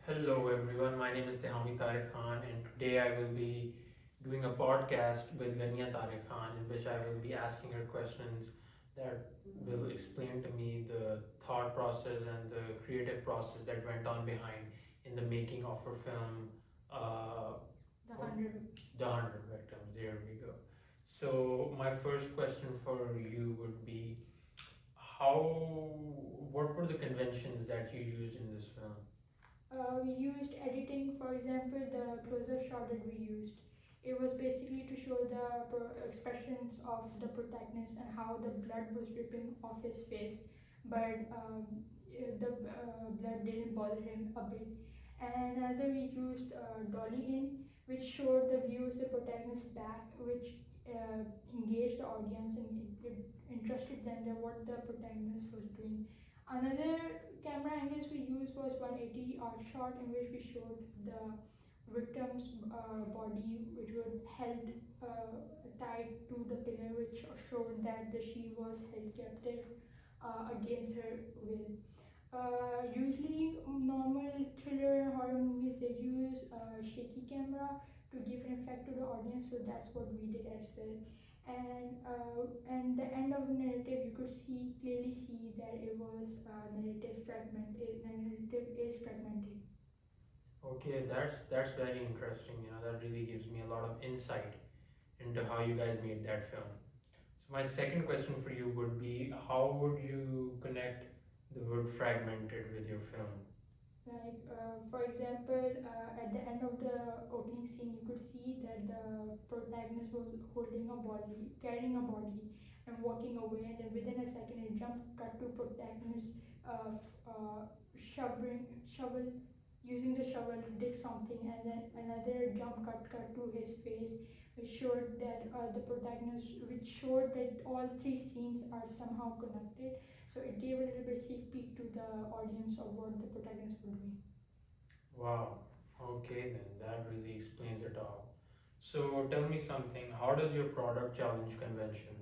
Hello everyone, my name is Tehami Tariq Khan and today I will be doing a podcast with Gania Tariq Khan in which I will be asking her questions that will explain to me the thought process and the creative process that went on behind in the making of her film uh, The 100. The 100 Victims. There we go. So my first question for you would be what were the conventions that you used in this film? We used editing, for example, the close-up shot that we used. It was basically to show the expressions of the protagonist and how the blood was dripping off his face, but the blood didn't bother him a bit. And another we used dolly in, which showed the views the protagonist's back, which engaged the audience and it interested them that what the protagonist was doing. Another camera angles we used was 180 arc shot in which we showed the victim's body which was held tied to the pillar, which showed that she was held captive against her will. Usually normal thriller horror movies they use shaky camera to give an effect to the audience, so that's what we did as well. And the end of the narrative you could clearly see that it was narrative fragmented. The narrative is fragmented. Okay, that's very interesting. That really gives me a lot of insight into how you guys made that film. So my second question for you would be, how would you connect the word fragmented with your film? Like, for example, at the end of the opening scene, you could see that the protagonist was holding a body, carrying a body, and walking away. And then within a second, it jump cut to protagonist shovel, using the shovel to dig something, and then another jump cut to his face, which showed that which showed that all three scenes are somehow connected, so it gave a little bit sneak peek to the audience of what the protagonist would be. Wow. Okay, then that really explains it all. So tell me something. How does your product challenge convention?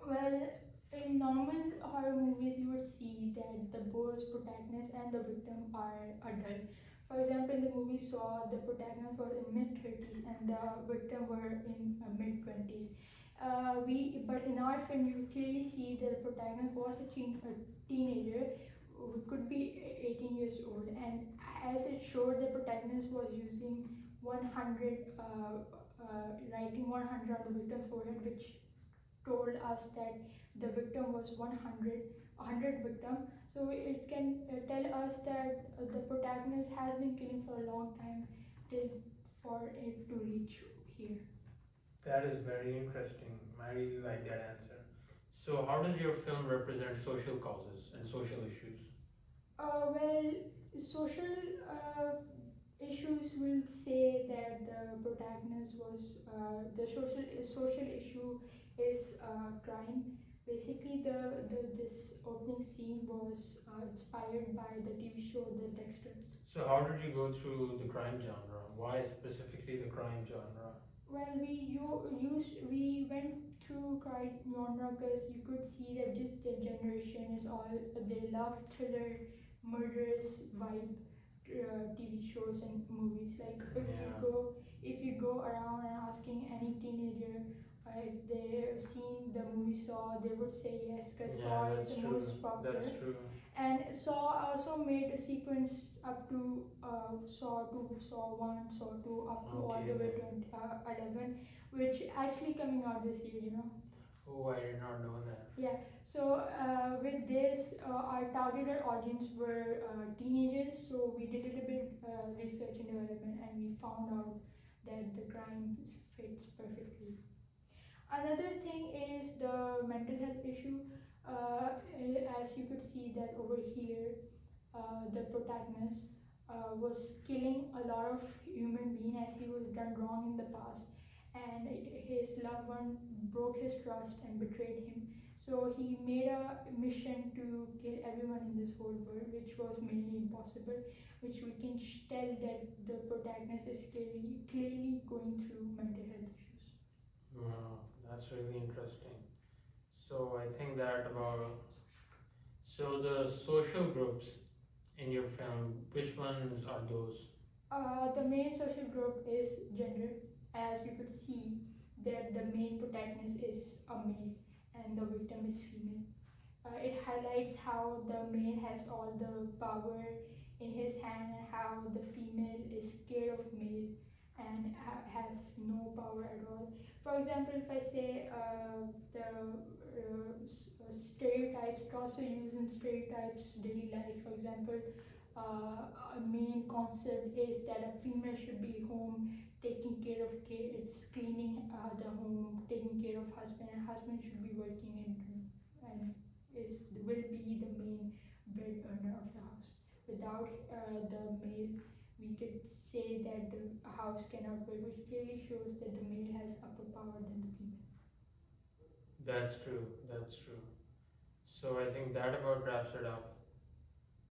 Well, in normal horror movies, you would see that the both protagonist and the victim are adult. For example, in the movie Saw, the protagonist was in mid 30s and the victim were in mid 20s. But in our film, you clearly see that the protagonist was a teenager who could be 18 years old, and as it showed, the protagonist was using 100, writing 100 on the victim's forehead, which told us that the victim was 100 victim, so it can tell us that the protagonist has been killing for a long time till for it to reach here. That is very interesting. I really like that answer. So, how does your film represent social causes and social issues? Well, social issues will say that the protagonist was the social issue is crime. Basically, the this opening scene was inspired by the TV show The Dexter. So, how did you go through the crime genre? Why specifically the crime genre? Well, we went through crime genre because you could see that just the generation is all they love thriller, murderous vibe TV shows and movies. Like if you go around and asking any teenager if they've seen the movie Saw, they would say yes because Saw is the most popular. That's true. And Saw also made a sequence up to Saw 2, Saw 1, Saw 2, up to all the way to 11, which actually coming out this year. Oh, I did not know that. Yeah, so with this, our targeted audience were teenagers, so we did a little bit research and development and we found out that the crime fits perfectly. Another thing is the mental health issue. As you could see that over here, the protagonist was killing a lot of human beings as he was done wrong in the past, and his loved one broke his trust and betrayed him. So he made a mission to kill everyone in this whole world, which was mainly impossible. Which we can tell that the protagonist is clearly going through mental health issues. Wow, that's really interesting. So I think that about so the social groups in your film, which ones are those? The main social group is gender, as you could see that the main protagonist is a male and the victim is female. It highlights how the male has all the power in his hand and how the female is scared of male and have no power at all. For example, if I say the stereotypes, it also used in stereotypes daily life. For example, a main concept is that a female should be home taking care of kids, cleaning the home, taking care of husband, and husband should be working and is will be the main bread earner of the house. Without the male, we could say that the house cannot work, which clearly shows that the male has upper power than the female. That's true. That's true. So I think that about wraps it up.